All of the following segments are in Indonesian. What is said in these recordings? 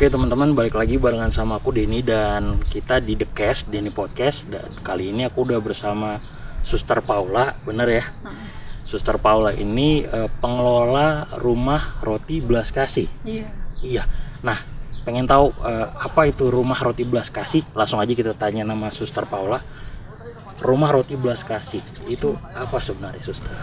Oke teman-teman, balik lagi barengan sama aku Denny dan kita di The Cast, Denny Podcast. Dan kali ini aku udah bersama Suster Paula, bener ya? Suster Paula ini pengelola rumah roti belas kasih. Iya. Nah, pengen tahu apa itu rumah roti belas kasih? Langsung aja kita tanya nama Suster Paula. Rumah roti belas kasih itu apa sebenarnya, Suster?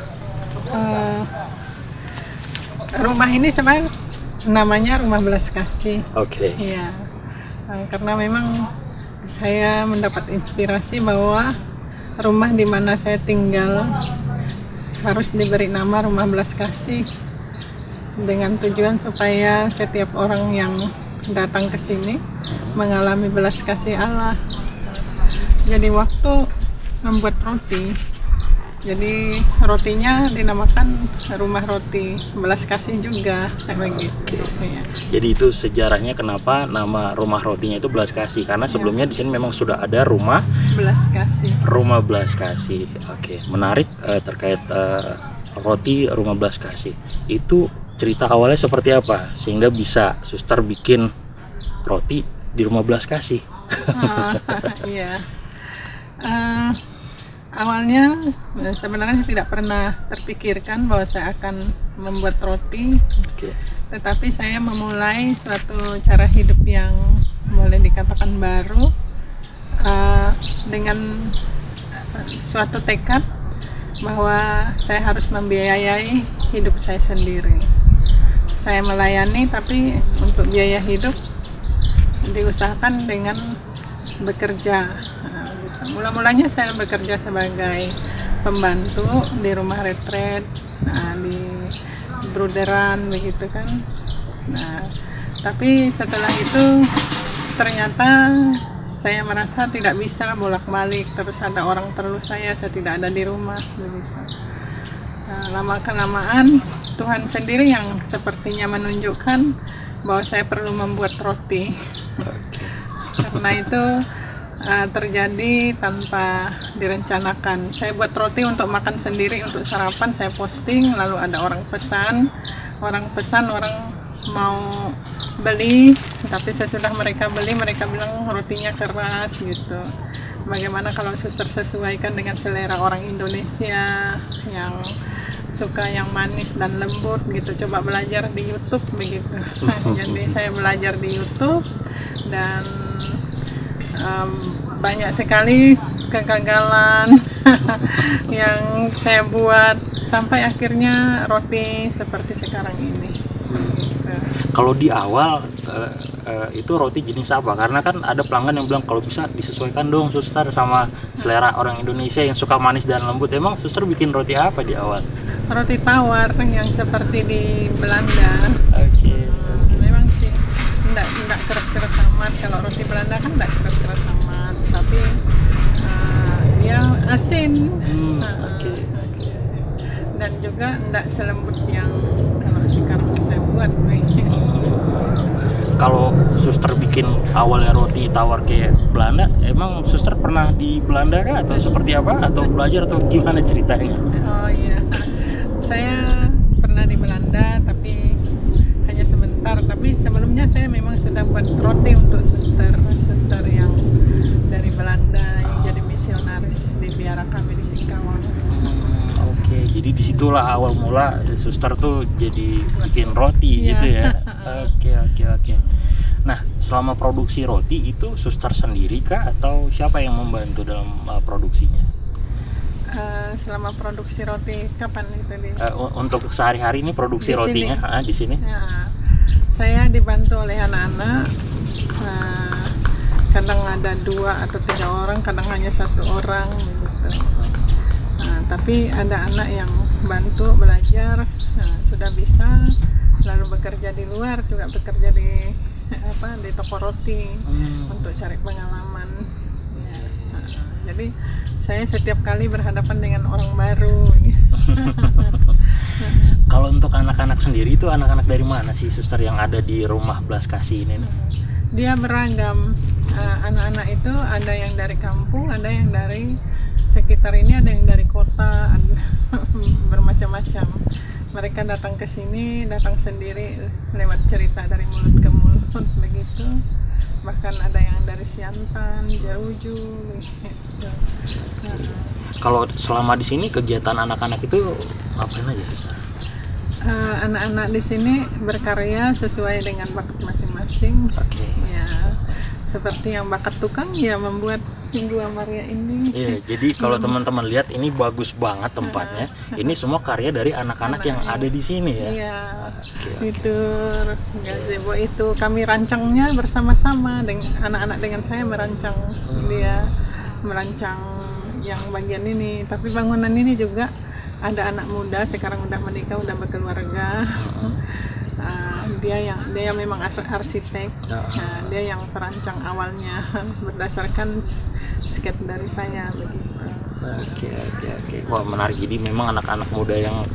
Rumah ini sebenarnya namanya Rumah Belas Kasih. Oke. Iya. Karena memang saya mendapat inspirasi bahwa rumah di mana saya tinggal harus diberi nama Rumah Belas Kasih dengan tujuan supaya setiap orang yang datang ke sini mengalami belas kasih Allah. Jadi waktu membuat roti, jadi rotinya dinamakan Rumah Roti Belas Kasih juga, kayak begitu. Ya. Jadi itu sejarahnya kenapa nama rumah rotinya itu belas kasih, karena sebelumnya di sini memang sudah ada rumah Belas Kasih. Rumah belas kasih. Oke, menarik terkait roti rumah belas kasih. Itu cerita awalnya seperti apa sehingga bisa Suster bikin roti di rumah belas kasih? Iya. Awalnya sebenarnya tidak pernah terpikirkan bahwa saya akan membuat roti. Oke. Tetapi saya memulai suatu cara hidup yang boleh dikatakan baru dengan suatu tekad bahwa saya harus membiayai hidup saya sendiri. Saya melayani, tapi untuk biaya hidup diusahakan dengan bekerja. Mula-mulanya saya bekerja sebagai pembantu di rumah retret, di bruderan begitu kan. Nah, tapi setelah itu ternyata saya merasa tidak bisa bolak-balik, terus ada orang perlu saya tidak ada di rumah begitu. Nah, lama-kelamaan Tuhan sendiri yang sepertinya menunjukkan bahwa saya perlu membuat roti. Karena itu terjadi tanpa direncanakan. Saya buat roti untuk makan sendiri, untuk sarapan saya posting, lalu ada orang mau beli, tapi sesudah mereka beli, mereka bilang rotinya keras gitu. Bagaimana kalau Suster sesuaikan dengan selera orang Indonesia yang suka yang manis dan lembut gitu, coba belajar di YouTube begitu. Jadi saya belajar di YouTube dan banyak sekali kegagalan yang saya buat sampai akhirnya roti seperti sekarang ini. Kalau di awal itu roti jenis apa? Karena kan ada pelanggan yang bilang kalau bisa disesuaikan dong Suster sama selera orang Indonesia yang suka manis dan lembut. Emang Suster bikin roti apa di awal? Roti tawar yang seperti di Belanda. Oke. Memang sih enggak keras-keras amat. Kalau roti Belanda kan enggak keras-keras amat, tapi dia asin. Oke. Dan juga enggak selembut yang kalau sekarang saya buat. Kalau Suster bikin awalnya roti tawar kayak Belanda, emang Suster pernah di Belanda kah atau seperti apa? Atau belajar atau gimana ceritanya? Oh iya, saya pernah di Belanda tapi hanya sebentar. Tapi sebelumnya saya memang sudah buat roti untuk suster yang dari Belanda yang jadi misionaris di biara kami di Singkawang. Oke, jadi disitulah awal mula Suster tuh jadi bikin roti gitu ya. Oke. Nah, selama produksi roti itu Suster sendiri kah atau siapa yang membantu dalam produksinya? Selama produksi roti kapan itu untuk sehari-hari ini produksi di rotinya di sini? Ya, saya dibantu oleh anak-anak. Kadang ada 2 atau 3 orang, kadang hanya 1 orang gitu. Tapi ada anak yang bantu belajar, sudah bisa, lalu bekerja di luar, juga bekerja di toko roti untuk cari pengalaman. Jadi saya setiap kali berhadapan dengan orang baru. Kalau untuk anak-anak sendiri itu anak-anak dari mana sih Suster yang ada di Rumah Belas Kasih ini? Dia beragam. Anak-anak itu ada yang dari kampung, ada yang dari sekitar ini, ada yang dari kota, bermacam-macam. mereka datang ke sini, datang sendiri lewat cerita dari mulut ke mulut begitu. Bahkan ada yang dari Siantan, Jauju gitu. Kalau selama di sini kegiatan anak-anak itu ngapain aja? Anak-anak di sini berkarya sesuai dengan bakat masing-masing. Oke. Ya, seperti yang bakat tukang ya membuat Gua Maria ini. Iya, jadi kalau teman-teman lihat ini bagus banget tempatnya. Ini semua karya dari anak-anak yang ada di sini ya. Iya. Oke. Itu gazebo itu kami rancangnya bersama-sama dengan anak-anak, dengan saya merancang. Dia merancang yang bagian ini, tapi bangunan ini juga ada anak muda sekarang udah menikah, udah berkeluarga. Dia memang arsitek. Dia yang terancang awalnya berdasarkan sketch dari saya begitu. Oke. Wah, menarik. Jadi memang anak-anak muda yang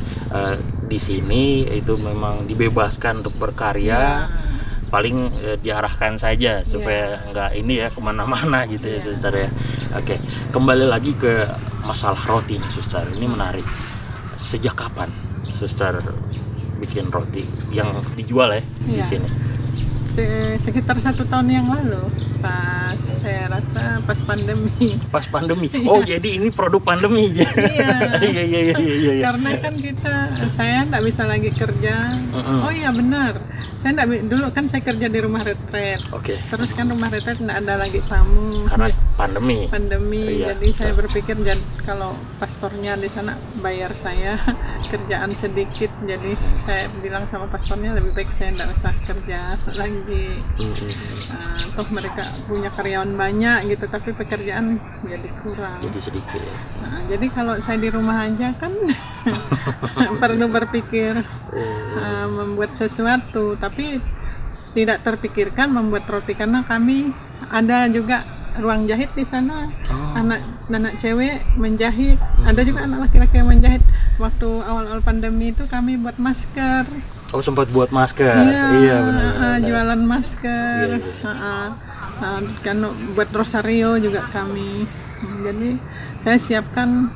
di sini itu memang dibebaskan untuk berkarya. Paling diarahkan saja supaya nggak ini ya kemana-mana gitu ya, Suster ya. Oke, kembali lagi ke masalah roti nih, Suster. Ini menarik. Sejak kapan Suster bikin roti yang dijual ya di sini? Sekitar 1 tahun yang lalu, pas saya rasa pas pandemi. Pas pandemi. Oh, jadi ini produk pandemi. Iya. Iya. Karena kan saya nggak bisa lagi kerja. Oh iya benar. Saya dulu kan saya kerja di rumah retret. Oke. Terus kan rumah retret nggak ada lagi tamu. Karena pandemi. Iya, jadi saya berpikir kalau pastornya di sana bayar saya kerjaan sedikit, jadi saya bilang sama pastornya lebih baik saya nggak usah kerja lagi. Toh mereka punya karyawan banyak gitu, tapi pekerjaan jadi kurang. Jadi sedikit. Jadi kalau saya di rumah aja kan perlu berpikir membuat sesuatu, tapi tidak terpikirkan membuat roti karena kami ada juga ruang jahit di sana. Anak cewek menjahit, ada juga anak laki-laki yang menjahit. Waktu awal-awal pandemi itu kami buat masker. Oh, sempat buat masker. Iya benar. Jualan masker. Kan buat rosario juga kami. Jadi saya siapkan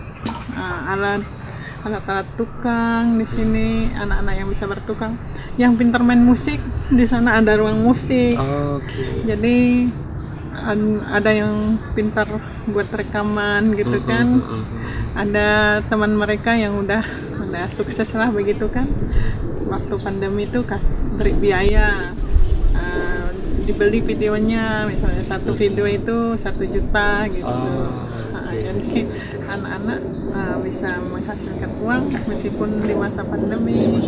alat tukang di sini, anak-anak yang bisa bertukang, yang pintar main musik di sana ada ruang musik. Jadi ada yang pintar buat rekaman gitu kan. Ada teman mereka yang udah sukses lah begitu kan. Waktu pandemi itu beri biaya, dibeli videonya, misalnya satu video itu 1 juta gitu. Jadi anak-anak bisa menghasilkan uang meskipun di masa pandemi.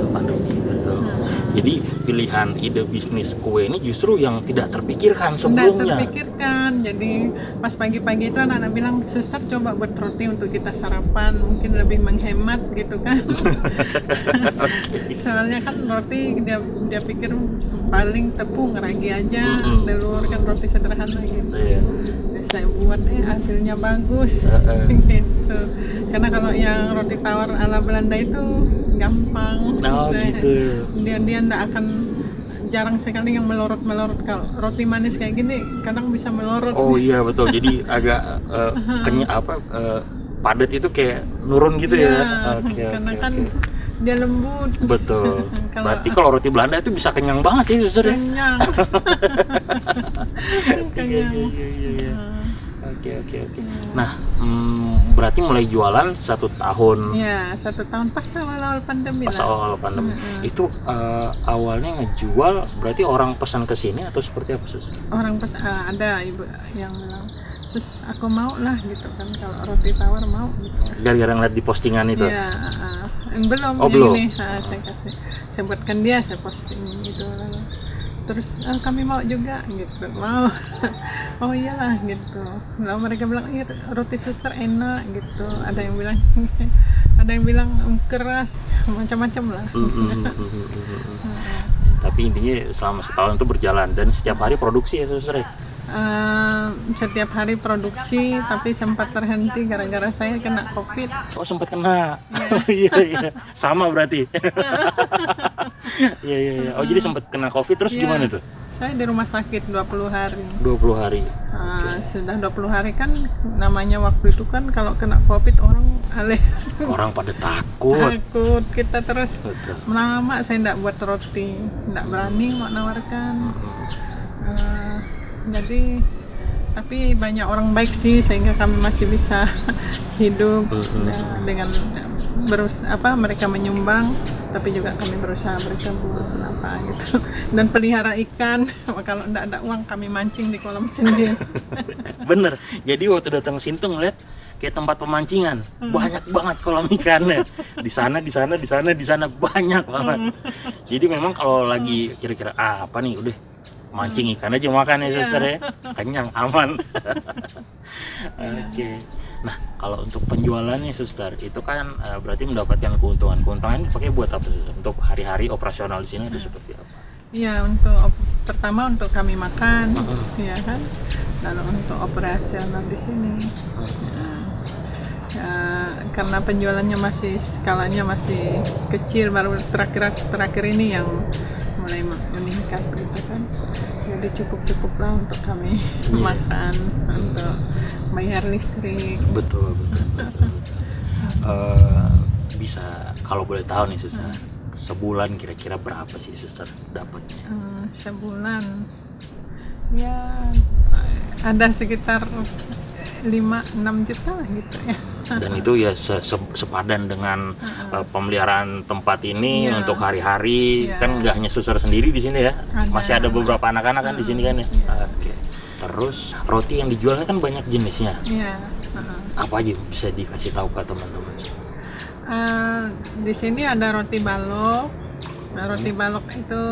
Jadi pilihan ide bisnis kue ini justru yang tidak terpikirkan sebelumnya. Tidak terpikirkan. Jadi pas pagi-pagi itu anak-anak bilang, "Suster coba buat roti untuk kita sarapan, mungkin lebih menghemat gitu kan." Soalnya kan roti dia pikir paling tepung ragi aja, telur kan roti sederhana gitu. Saya buat hasilnya bagus gitu. Karena kalau yang roti tawar ala Belanda itu gampang. Gitu. Dia nggak akan, jarang sekali yang melorot. Kalau roti manis kayak gini kadang bisa melorot. Oh iya betul. Jadi agak padat itu kayak nurun gitu ya. Karena kan dia lembut. Betul. Berarti kalau roti Belanda itu bisa kenyang banget ya, Suster. Kenyang. Iya. Oke. Nah, berarti mulai jualan 1 tahun. Iya, 1 tahun pas awal-awal pandemi. Itu awalnya ngejual, berarti orang pesan ke sini atau seperti apa, Sus? Orang ada ibu yang bilang, "Sus, aku mau lah gitu kan, kalau roti tawar mau gitu." Gara-gara ngeliat di postingan itu? Iya, belum. Belum. Ini saya buatkan dia, saya posting gitu. Terus kami mau juga gitu, mau. Oh iyalah gitu. Lalu mereka bilang, "Iya, roti suster enak gitu." Ada yang bilang keras, macam-macam lah. Tapi intinya selama setahun itu berjalan dan setiap hari produksi ya, Suster? Setiap hari produksi, tapi sempat terhenti gara-gara saya kena COVID. Oh, sempat kena. Iya. Sama berarti. Iya iya iya. Oh jadi sempat kena COVID terus Iya. gimana tuh? Saya di rumah sakit 20 hari. 20 hari. Sudah 20 hari kan namanya waktu itu kan kalau kena COVID orang Orang pada takut. takut. Kita terus Betul. lama saya enggak buat roti, enggak berani mau nawarkan. Jadi tapi banyak orang baik sih sehingga kami masih bisa hidup dengan mereka menyumbang, tapi juga kami berusaha berikan buat apa gitu, dan pelihara ikan. Kalau enggak ada uang kami mancing di kolam sendiri. Bener. Jadi waktu datang sini tuh ngeliat kayak tempat pemancingan, banyak banget kolam ikannya. Di sana banyak banget. Jadi memang kalau lagi kira-kira apa nih, udah mancing ikan aja makan ya suster ya, kenyang aman. Oke. Nah kalau untuk penjualannya suster itu kan berarti mendapatkan keuntungan. Keuntungan pakai buat apa suster? Untuk hari-hari operasional di sini itu seperti apa? Iya, untuk pertama untuk kami makan, ya kan. Lalu untuk operasional di sini. Karena penjualannya masih skalanya masih kecil, baru terakhir ini yang mulai meningkat gitu kan. Jadi cukup lah untuk kami makan, untuk bayar listrik. Betul. Bisa kalau boleh tahu nih suster, sebulan kira-kira berapa sih suster dapatnya? Sebulan ya ada sekitar 5-6 juta lah gitu ya. Dan itu ya sepadan dengan pemeliharaan tempat ini untuk hari-hari. Kan nggak hanya suster sendiri di sini ya, masih ada beberapa anak-anak kan di sini kan ya. Oke. Terus roti yang dijualnya kan banyak jenisnya. Iya. Apa aja bisa dikasih tahu ke teman-teman? Di sini ada roti balok. Nah, roti balok itu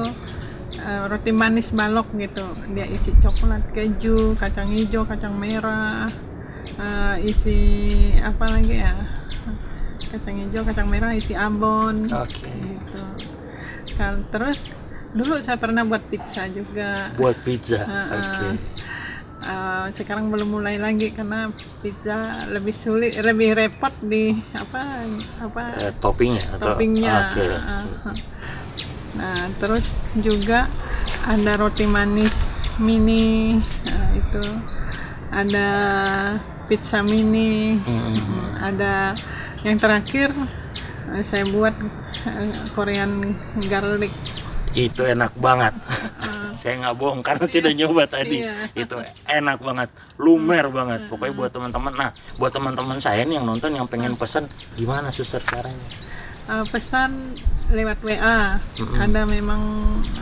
roti manis balok gitu. Dia isi coklat, keju, kacang hijau, kacang merah. Isi apa lagi ya, kacang hijau, kacang merah, isi abon. Gitu. Terus dulu saya pernah buat pizza juga. Buat pizza. Sekarang belum mulai lagi karena pizza lebih sulit, lebih repot di toppingnya. Nah terus juga ada roti manis mini, itu ada pizza mini, ada yang terakhir saya buat Korean garlic. Itu enak banget. Saya nggak bohong karena saya udah nyoba tadi. Itu enak banget, lumer banget. Pokoknya buat teman-teman. Nah, buat teman-teman saya nih yang nonton yang pengen pesan, gimana suster caranya? Pesan lewat WA. Ada memang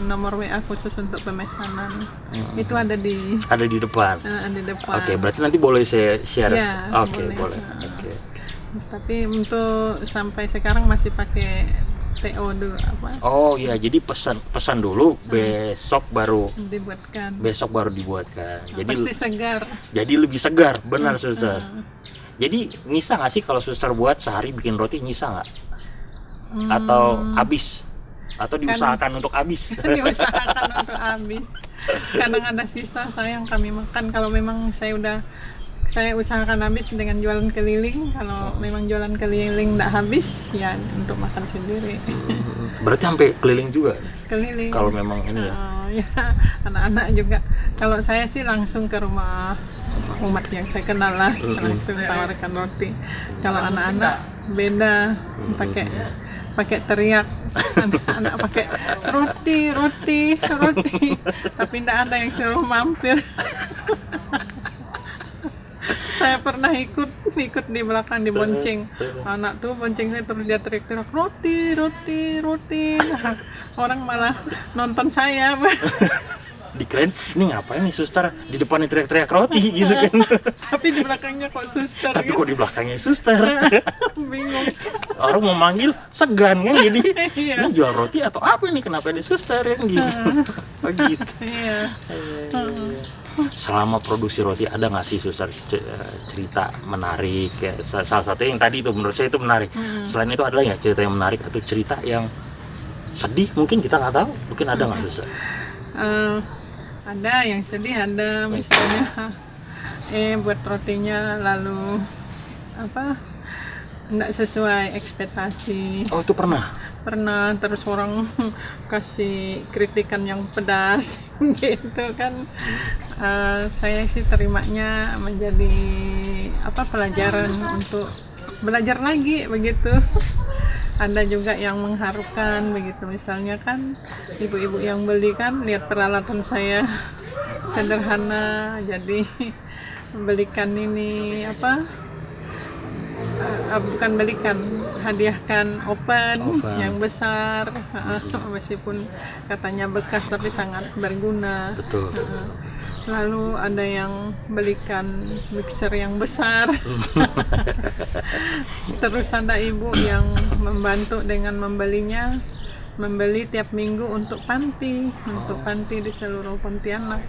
nomor WA khusus untuk pemesanan. Itu ada di depan. Di depan. Oke, berarti nanti boleh saya share. Ya, Oke, boleh. Oke. Tapi untuk sampai sekarang masih pakai PO dulu apa? Oh iya, jadi pesan dulu, besok baru dibuatkan. Jadi pasti segar. Jadi lebih segar, benar suster. Jadi nyisa nggak sih kalau suster buat sehari bikin roti, nyisa nggak? Atau habis? Atau diusahakan untuk habis? Diusahakan untuk habis. Kadang ada sisa sayang kami makan. Kalau memang saya usahakan habis dengan jualan keliling. Kalau memang jualan keliling tidak habis, ya untuk makan sendiri. Berarti sampai keliling juga? Keliling. Kalau memang ini ya? Ya, anak-anak juga. Kalau saya sih langsung ke rumah umat yang saya kenal lah, langsung tawarkan roti. Kalau anak-anak beda, pakai teriak. Anak-anak pakai roti. Tapi tidak ada yang suruh mampir. Saya pernah ikut di belakang dibonceng. Anak tuh bonceng saya terus dia teriak-teriak roti. Nah, orang malah nonton saya. Dikirain ini ngapain nih suster di depannya teriak-teriak roti gitu kan. Tapi di belakangnya kok suster. Tapi kok di belakangnya suster. Bingung. Orang mau manggil segan kan, jadi Iya. ini jual roti atau apa nih, kenapa ada suster yang gitu. Oh gitu. Iya. Selama produksi roti ada nggak sih suster cerita menarik ya? Salah satu yang tadi itu menurut saya itu menarik. Selain itu ada nggak cerita yang menarik atau cerita yang sedih, mungkin kita nggak tahu, mungkin ada nggak suster? Ada yang sedih, ada misalnya buat rotinya lalu nggak sesuai ekspektasi. Oh itu pernah? pernah, terus orang kasih kritikan yang pedas gitu kan. Saya sih terimanya menjadi pelajaran untuk belajar lagi begitu. Ada juga yang mengharukan begitu, misalnya kan ibu-ibu yang beli kan lihat peralatan saya sederhana, jadi belikan ini bukan belikan, hadiahkan oven yang besar, meskipun katanya bekas tapi sangat berguna. Betul. Lalu ada yang belikan mixer yang besar. Terus ada ibu yang membantu dengan membeli tiap minggu untuk panti di seluruh Pontianak.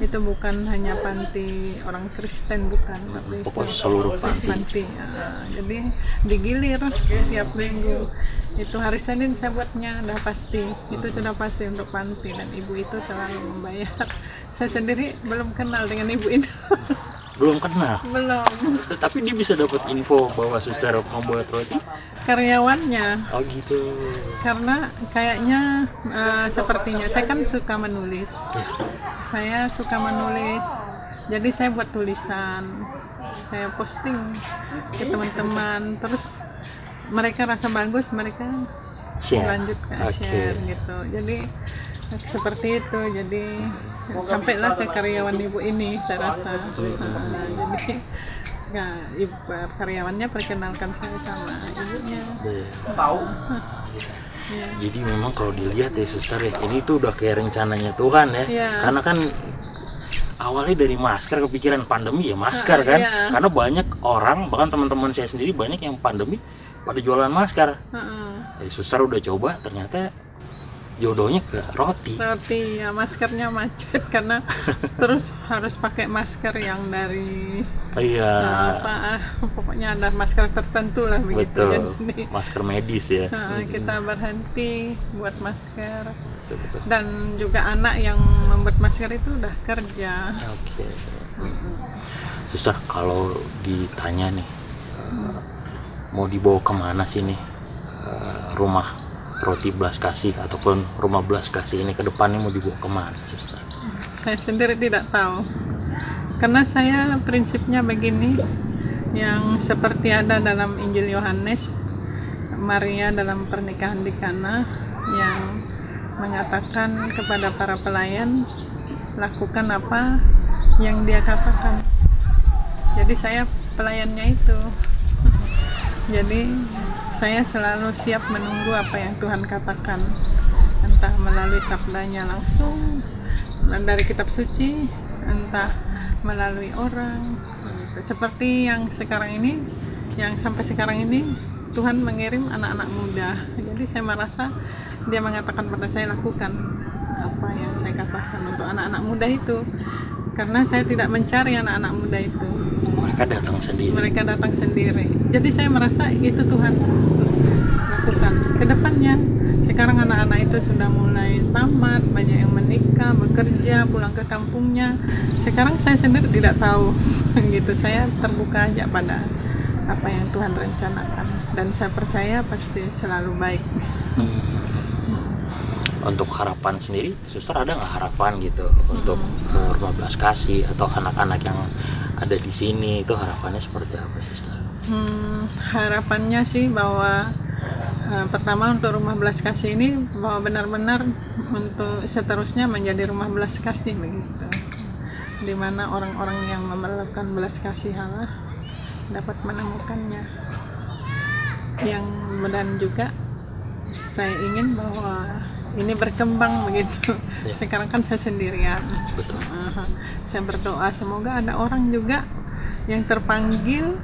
Itu bukan hanya panti orang Kristen, bukan, tapi seluruh panti. Jadi digilir tiap minggu. Itu hari Senin saya buatnya, udah pasti. Itu sudah pasti untuk panti, dan ibu itu selalu membayar. Saya sendiri belum kenal dengan ibu itu. Belum kenal? Belum. Tapi dia bisa dapat info bahwa suster membuat roti? Karyawannya. Oh gitu. Karena kayaknya sepertinya saya kan suka menulis. Saya suka menulis. Jadi saya buat tulisan. Saya posting ke teman-teman. Terus mereka rasa bagus, mereka lanjutkan share gitu. Jadi seperti itu. Jadi sampailah ke karyawan ibu ini, saya rasa. Jadi ibu karyawannya perkenalkan saya sama ibunya. Jadi memang kalau dilihat ya suster ya, ini tuh udah kayak rencananya Tuhan ya. Karena kan awalnya dari masker, kepikiran pandemi ya masker kan. Karena banyak orang, bahkan teman-teman saya sendiri banyak yang pandemi pada jualan masker. Suster udah coba, ternyata jodohnya ke roti ya. Maskernya macet karena terus harus pakai masker yang dari pokoknya ada masker tertentu lah begitu. Betul. Masker medis ya. Kita berhenti buat masker. Betul. Dan juga anak yang membuat masker itu udah kerja. Suster, kalau ditanya nih mau dibawa kemana sih nih rumah roti belas kasih ataupun rumah belas kasih ini ke depannya mau dibawa kemana, suster? Saya sendiri tidak tahu, karena saya prinsipnya begini, yang seperti ada dalam Injil Yohanes, Maria dalam pernikahan di Kana yang mengatakan kepada para pelayan, lakukan apa yang dia katakan. Jadi saya pelayannya itu. Jadi saya selalu siap menunggu apa yang Tuhan katakan, entah melalui sabdanya langsung dari kitab suci, entah melalui orang. Seperti yang sekarang ini, yang sampai sekarang ini Tuhan mengirim anak-anak muda. Jadi saya merasa dia mengatakan pada saya, lakukan apa yang saya katakan untuk anak-anak muda itu. Karena saya tidak mencari anak-anak muda itu. Mereka datang sendiri. Jadi saya merasa itu Tuhan lakukan. Kedepannya, sekarang anak-anak itu sudah mulai tamat, banyak yang menikah, bekerja, pulang ke kampungnya. Sekarang saya sendiri tidak tahu. Gitu, saya terbuka aja pada apa yang Tuhan rencanakan. Dan saya percaya pasti selalu baik. Untuk harapan sendiri, suster ada nggak harapan gitu untuk rumah belas kasih atau anak-anak yang ada di sini, itu harapannya seperti apa, suster? Harapannya sih bahwa pertama untuk rumah belas kasih ini bahwa benar-benar untuk seterusnya menjadi rumah belas kasih begitu, di mana orang-orang yang memerlukan belas kasih Allah dapat menemukannya. Dan juga saya ingin bahwa ini berkembang begitu. Sekarang kan saya sendirian. Betul. Saya berdoa semoga ada orang juga yang terpanggil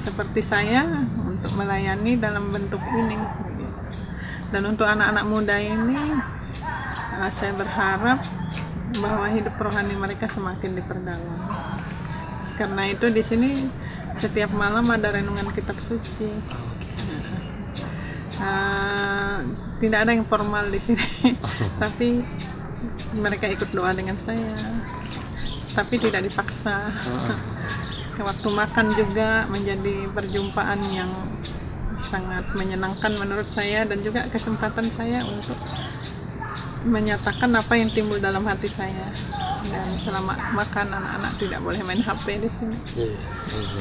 seperti saya untuk melayani dalam bentuk ini. Dan untuk anak-anak muda ini, saya berharap bahwa hidup rohani mereka semakin diperdalam. Karena itu di sini setiap malam ada renungan kitab suci. Tidak ada yang formal di sini, tapi mereka ikut doa dengan saya, tapi tidak dipaksa. Waktu makan juga menjadi perjumpaan yang sangat menyenangkan menurut saya, dan juga kesempatan saya untuk menyatakan apa yang timbul dalam hati saya. Dan selama makan, anak-anak tidak boleh main HP di sini.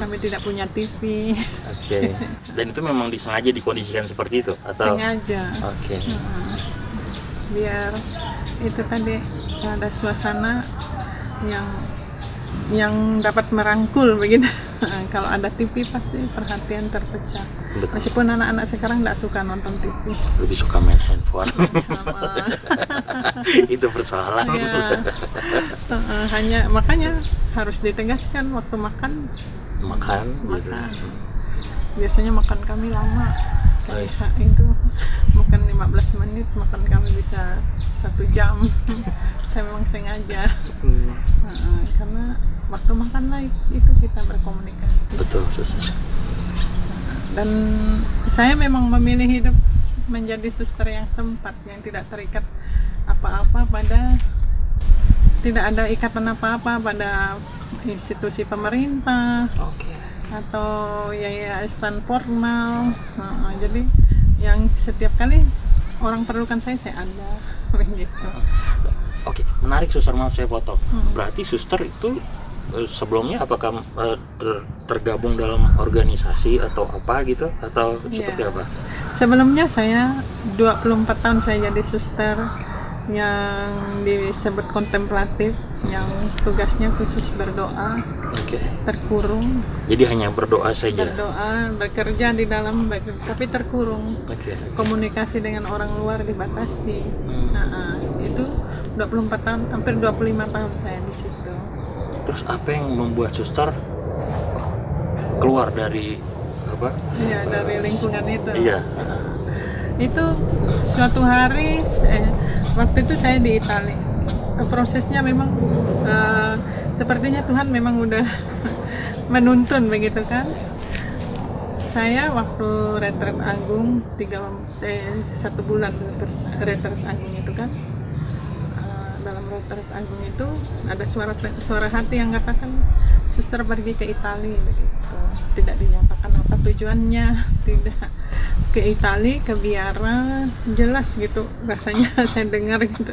Kami tidak punya TV. Oke. Dan itu memang disengaja dikondisikan seperti itu atau? Sengaja. Oke. Biar itu tadi ada suasana yang dapat merangkul begitu. Kalau ada TV pasti perhatian terpecah. Betul. Meskipun anak-anak sekarang tidak suka nonton TV. Lebih suka main handphone. Sama. Itu persoalan. Ya. Hanya makanya harus ditegaskan waktu makan. Makan. Gitu. Biasanya makan kami lama. Oh, iya. Itu bukan 15 menit, makan kami bisa 1 jam. Saya memang sengaja. Karena waktu makan naik itu kita berkomunikasi. Betul, suster. Dan saya memang memilih hidup menjadi suster yang sempat, yang tidak terikat apa-apa pada, tidak ada ikatan apa-apa pada institusi pemerintah. Oke. Atau yayasan formal. Jadi yang setiap kali orang perlukan saya ada begitu. Oke, menarik suster, maaf saya potong. Berarti suster itu sebelumnya apakah tergabung dalam organisasi atau apa gitu, atau seperti apa? Sebelumnya saya 24 tahun saya jadi suster yang disebut kontemplatif, yang tugasnya khusus berdoa. Oke. Terkurung. Jadi hanya berdoa saja. Berdoa, bekerja di dalam, tapi terkurung. Oke. Komunikasi dengan orang luar dibatasi. Itu 24 tahun, hampir 25 tahun saya di situ. Terus apa yang membuat suster keluar dari apa? Iya, dari lingkungan itu. Iya. Itu suatu hari, waktu itu saya di Italia. Prosesnya memang sepertinya Tuhan memang udah menuntun begitu kan. Saya waktu retret agung 1 bulan retret agung itu kan, dalam retret agung itu ada suara hati yang katakan suster pergi ke Italia begitu. Tidak dinyatakan apa tujuannya, tidak ke Italia, ke biara, jelas gitu rasanya. Saya dengar gitu,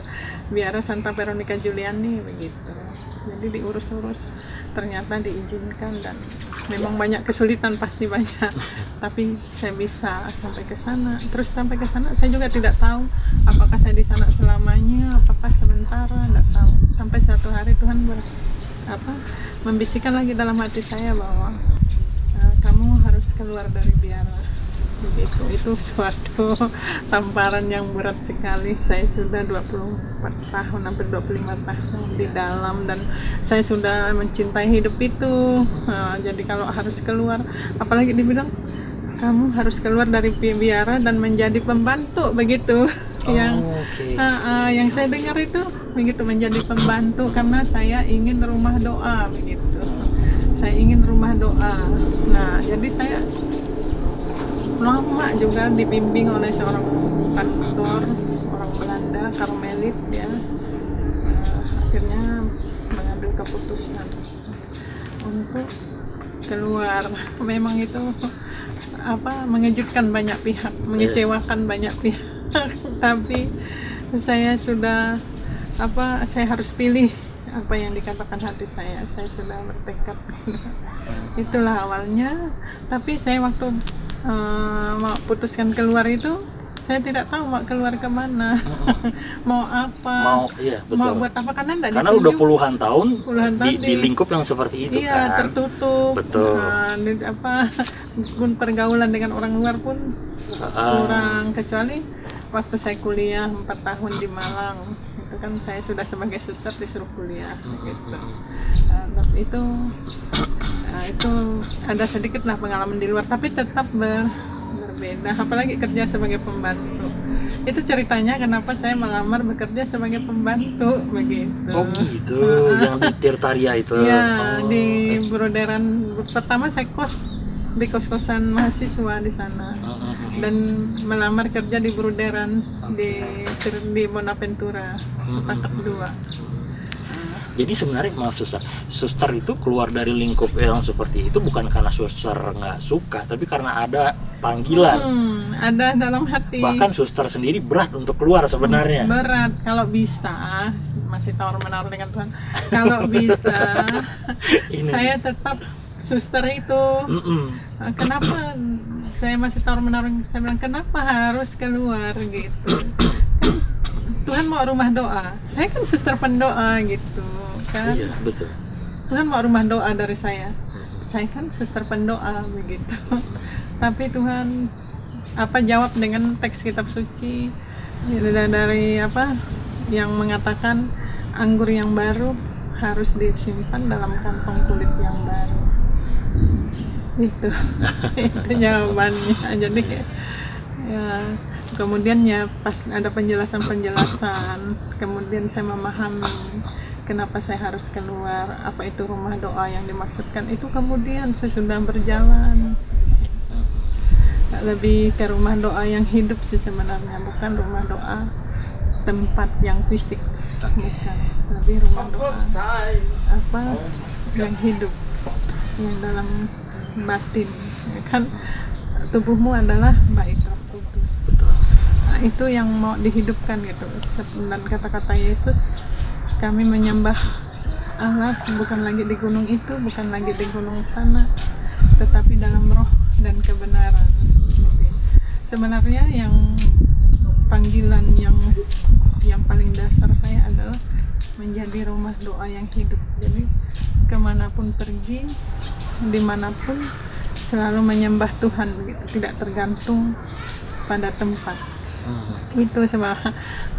biara Santa Veronica Giuliani begitu. Jadi diurus-urus, ternyata diizinkan, dan memang banyak kesulitan, pasti banyak. Tapi saya bisa sampai ke sana. Terus sampai ke sana saya juga tidak tahu apakah saya di sana selamanya, apakah sementara, tidak tahu. Sampai suatu hari Tuhan membisikkan lagi dalam hati saya bahwa kamu harus keluar dari biara. Begitu. Itu suatu tamparan yang berat sekali. Saya sudah 24 tahun, hampir 25 tahun di dalam, dan saya sudah mencintai hidup itu. Jadi kalau harus keluar, apalagi dibilang kamu harus keluar dari biara dan menjadi pembantu begitu. Yang saya dengar itu begitu, menjadi pembantu, karena saya ingin rumah doa begitu. Saya ingin rumah doa. Nah, jadi saya lama juga dibimbing oleh seorang pastor, orang Belanda, Karmelit ya. Akhirnya mengambil keputusan untuk keluar. Memang itu mengejutkan banyak pihak, mengecewakan banyak pihak. Tapi saya sudah saya harus pilih apa yang dikatakan hati saya. Saya sudah bertekad. Itulah awalnya. Tapi saya waktu mau putuskan keluar itu, saya tidak tahu mau keluar kemana. Mau apa, mau buat apa, karena udah puluhan tahun di lingkup yang seperti itu. Iya, tertutup. Betul. Pergaulan dengan orang luar pun kurang, kecuali waktu saya kuliah 4 tahun di Malang. Itu kan saya sudah sebagai suster disuruh kuliah gitu. Itu ada sedikit lah pengalaman di luar, tapi tetap berbeda. Apalagi kerja sebagai pembantu. Itu ceritanya kenapa saya melamar bekerja sebagai pembantu begitu. Oh gitu, yang di Tirtaria itu. Ya, di Broderan. Pertama saya di kos-kosan mahasiswa di sana. Dan melamar kerja di Broderan di Bonaventura, sepakat 2. Jadi sebenarnya maaf suster itu keluar dari lingkup yang seperti itu bukan karena suster nggak suka, tapi karena ada panggilan. Ada dalam hati. Bahkan suster sendiri berat untuk keluar sebenarnya. Berat, kalau bisa masih tawar-menawar dengan Tuhan. Kalau bisa, saya tetap suster itu. Kenapa saya masih tawar-menawar? Saya bilang kenapa harus keluar gitu. Kan Tuhan mau rumah doa. Saya kan suster pendoa gitu kan. Iya, betul. Tuhan mau rumah doa dari saya. Saya kan suster pendoa begitu. Tapi Tuhan jawab dengan teks kitab suci dari yang mengatakan anggur yang baru harus disimpan dalam kantong kulit yang baru. Itu jawabannya. Jadi ya kemudian ya pas ada penjelasan, kemudian saya memahami kenapa saya harus keluar, apa itu rumah doa yang dimaksudkan. Itu kemudian sesudah berjalan lebih ke rumah doa yang hidup sih sebenarnya, bukan rumah doa tempat yang fisik, bukan, lebih rumah doa yang hidup, yang dalam batin, ya kan. Tubuhmu adalah bait Roh Kudus. Nah, itu yang mau dihidupkan gitu. Dan kata-kata Yesus, kami menyembah Allah bukan lagi di gunung itu, bukan lagi di gunung sana, tetapi dalam roh dan kebenaran. Jadi, sebenarnya yang panggilan yang paling dasar saya adalah menjadi rumah doa yang hidup. Jadi kemanapun pergi, dimanapun, selalu menyembah Tuhan begitu, tidak tergantung pada tempat. Itu sebab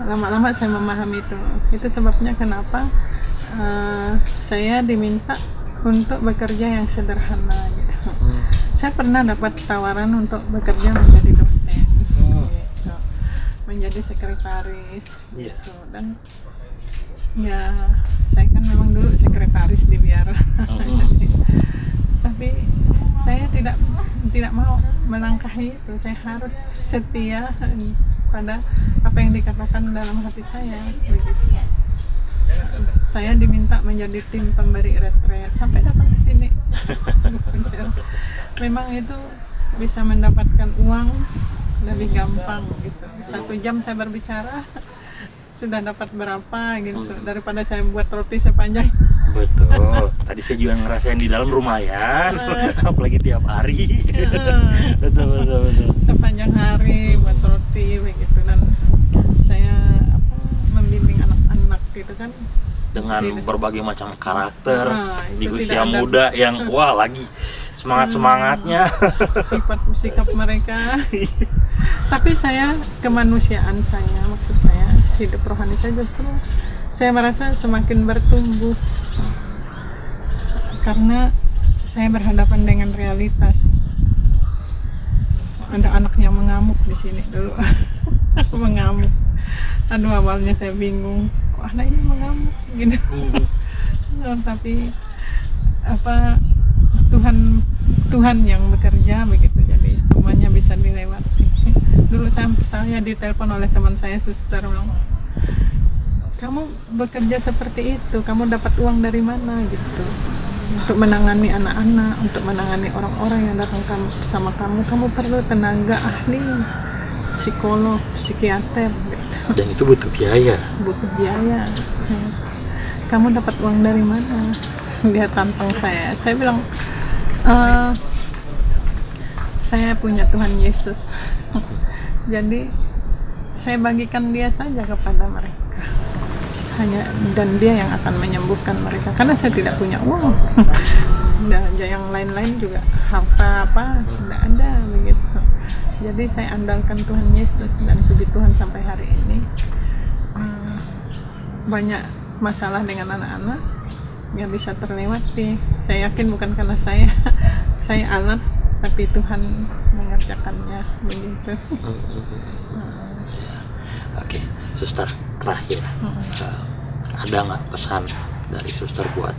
lama-lama saya memahami itu. Itu sebabnya kenapa saya diminta untuk bekerja yang sederhana gitu. Saya pernah dapat tawaran untuk bekerja menjadi dosen, gitu, menjadi sekretaris, gitu. Dan ya saya kan memang dulu sekretaris di biara. Tapi saya tidak mau melangkahi itu. Saya harus setia pada apa yang dikatakan dalam hati saya begitu. Saya diminta menjadi tim pemberi retret sampai datang ke sini. Memang itu bisa mendapatkan uang lebih gampang gitu. 1 jam saya berbicara sudah dapat berapa gitu, daripada saya buat roti sepanjang. Betul. Tadi saya juga ngerasain di dalam lumayan, apalagi tiap hari. betul. Sepanjang hari buat roti begitu, dan saya membimbing anak-anak gitu kan. Dengan berbagai macam karakter di itu usia muda yang wah lagi semangatnya. Sikap mereka. Tapi saya, kemanusiaan saya, maksud saya hidup rohani saya justru saya merasa semakin bertumbuh karena saya berhadapan dengan realitas. Ada anak yang mengamuk di sini dulu. Mengamuk. Aduh, awalnya saya bingung, kok anak ini mengamuk gitu. Tapi Tuhan yang bekerja begitu, jadi semuanya bisa dilewati. Dulu saya ditelepon oleh teman saya, suster, bilang, kamu bekerja seperti itu, kamu dapat uang dari mana gitu, untuk menangani anak-anak, untuk menangani orang-orang yang datang sama kamu perlu tenaga ahli, psikolog, psikiater gitu. Dan itu butuh biaya. Kamu dapat uang dari mana? Dia tantang saya bilang, saya punya Tuhan Yesus. Jadi saya bagikan dia saja kepada mereka, dan dia yang akan menyembuhkan mereka, karena saya tidak punya uang. Dan yang lain-lain juga harta tidak ada begitu. Jadi saya andalkan Tuhan Yesus, dan puji Tuhan sampai hari ini banyak masalah dengan anak-anak yang bisa terlewati. Saya yakin bukan karena saya alat, tapi Tuhan mengerjakannya begitu. Oke, suster, terakhir ada nggak pesan dari suster buat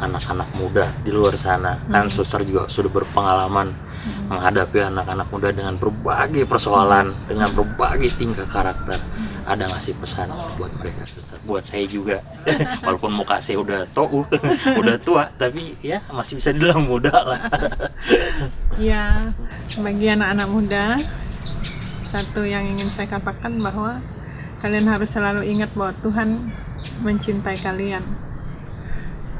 anak-anak muda di luar sana? Kan suster juga sudah berpengalaman menghadapi anak-anak muda dengan berbagai persoalan, dengan berbagai tingkah karakter. Ada ngasih pesan buat mereka, suster? Buat saya juga, walaupun muka saya udah udah tua, tapi ya masih bisa dibilang muda lah. Ya, bagi anak-anak muda, satu yang ingin saya katakan bahwa kalian harus selalu ingat bahwa Tuhan mencintai kalian.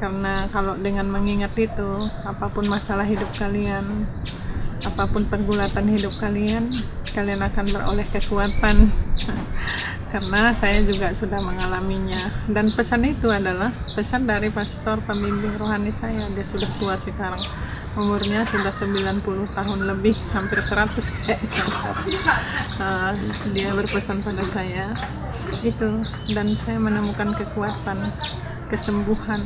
Karena kalau dengan mengingat itu, apapun masalah hidup kalian, apapun pergulatan hidup kalian, kalian akan beroleh kekuatan. Karena saya juga sudah mengalaminya. Dan pesan itu adalah pesan dari pastor pembimbing rohani saya. Dia sudah tua sekarang. Umurnya sudah 90 tahun lebih, hampir 100 kayaknya. Dia berpesan pada saya itu, dan saya menemukan kekuatan, kesembuhan.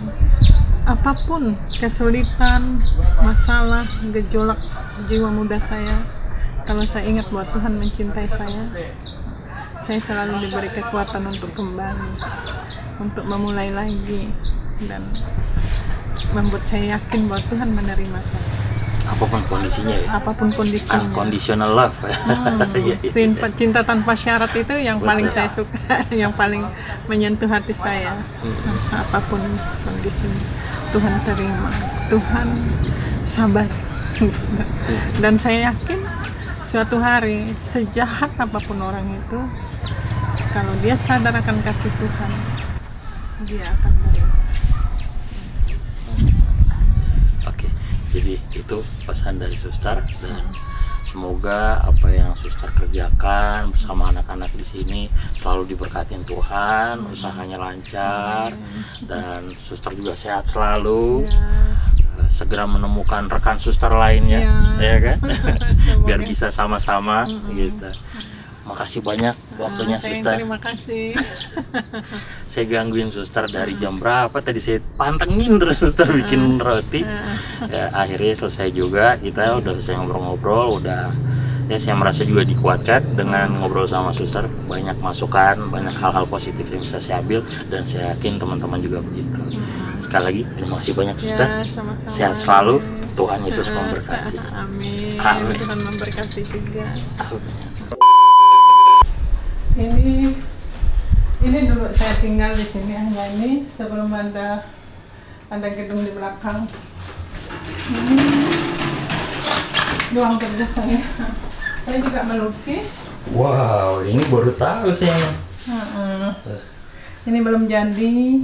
Apapun kesulitan, masalah, gejolak jiwa muda saya, kalau saya ingat bahwa Tuhan mencintai saya selalu diberi kekuatan untuk kembali, untuk memulai lagi, dan membuat saya yakin bahwa Tuhan menerima saya. Apapun kondisinya ya. Apapun kondisinya. Unconditional love. Cinta tanpa syarat itu yang paling saya suka, yang paling menyentuh hati saya. Apapun kondisinya, Tuhan terima, Tuhan sabar. Dan saya yakin suatu hari, sejahat apapun orang itu, kalau dia sadar akan kasih Tuhan, dia akan menerima. Oke, jadi itu pesan dari suster, dan semoga apa yang suster kerjakan bersama anak-anak di sini selalu diberkatin Tuhan, usahanya lancar, dan suster juga sehat selalu. Segera menemukan rekan suster lainnya, ya kan? Biar bisa sama-sama gitu. Makasih banyak waktunya, suster. Terima kasih. Saya gangguin suster dari jam berapa tadi, saya pantengin terus suster bikin roti. Ya, akhirnya selesai juga, kita udah selesai ngobrol-ngobrol, udah ya saya merasa juga dikuatkan dengan ngobrol sama suster, banyak masukan, banyak hal-hal positif yang bisa saya ambil, dan saya yakin teman-teman juga begitu. Sekali lagi terima kasih banyak suster. Sama-sama. Sehat selalu, Tuhan Yesus memberkati. Amin. Amin. Tuhan memberkati juga. Amin. Ini dulu saya tinggal di sini, hanya ini sebelum ada gedung di belakang. Ini ruang kerja saya. Saya juga melukis. Wow, ini baru tahu saya. Ini belum jadi.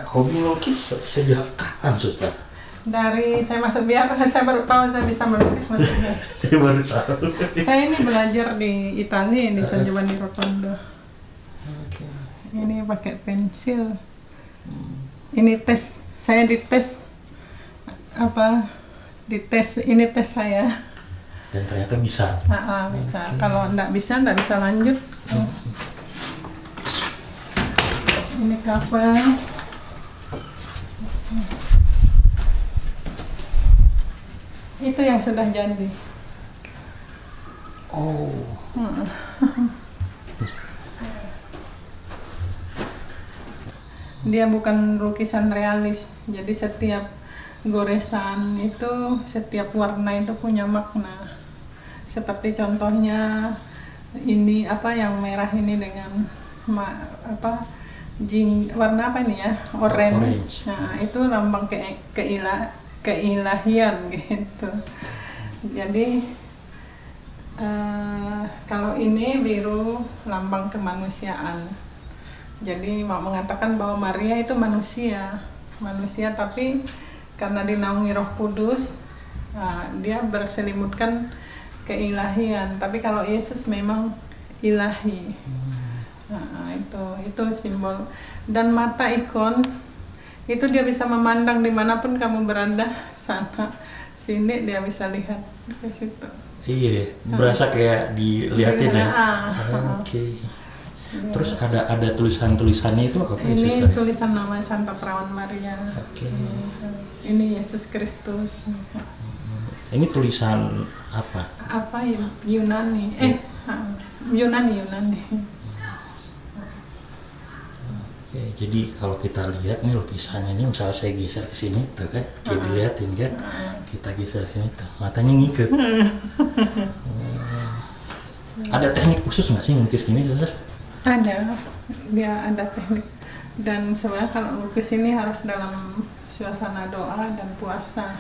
Hobi melukis sejak kapan, suster? Dari saya masuk biar saya baru tahu saya bisa melukis maksudnya. Saya baru tahu. Saya ini belajar di Italia, di San Giovanni Rotondo. Ini pakai pensil. Ini tes, saya dites ini tes saya. Dan ternyata bisa. Bisa. Kalau enggak bisa lanjut. Ini cover. Itu yang sudah jadi. Oh. Dia bukan lukisan realis. Jadi setiap goresan itu, setiap warna itu punya makna. Seperti contohnya ini yang merah ini dengan warna apa ini ya? Orange. Nah, itu lambang keilahian gitu. Jadi kalau ini biru lambang kemanusiaan. Jadi mau mengatakan bahwa Maria itu manusia tapi karena dinaungi Roh Kudus, dia berselimutkan keilahian. Tapi kalau Yesus memang ilahi. Itu simbol. Dan mata ikon itu dia bisa memandang dimanapun kamu berada, sana sini dia bisa lihat ke situ. Iya, berasa kayak dilihatin ya. Oke. Terus ada tulisannya itu apa ya, Ini suster? tulisan nama Santa Perawan Maria. Oke. Ini Yesus Kristus. Ini tulisan apa? Yunani. Yunani. Oke, jadi kalau kita lihat nih lukisannya ini, misalnya saya geser ke sini tuh kan, kayak dilihatin kan, kita geser sini tuh, matanya ngikut. Ada teknik khusus nggak sih melukis gini, Suster? Ada, dia ada teknik. Dan sebenarnya kalau lukis ini harus dalam suasana doa dan puasa.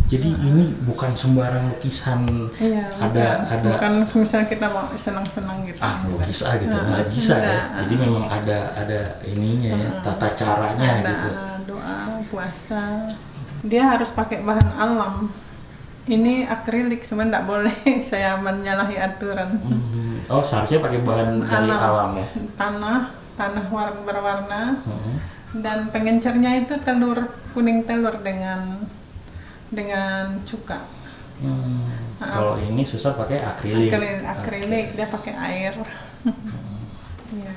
Jadi ini bukan sembarang lukisan. Iya, ada bukan misalnya kita mau senang-senang gitu. lukis gitu, nggak bisa ya. Jadi memang ada ininya ya, tata caranya Ada gitu. doa, puasa. Dia harus pakai bahan alam. Ini akrilik, sebenarnya nggak boleh. Saya menyalahi aturan. Oh, seharusnya pakai bahan dari alam ya. Tanah berwarna. Dan pengencernya itu kuning telur dengan cuka. Kalau ini susah pakai akrilik. Akrilik dia pakai air. Ya.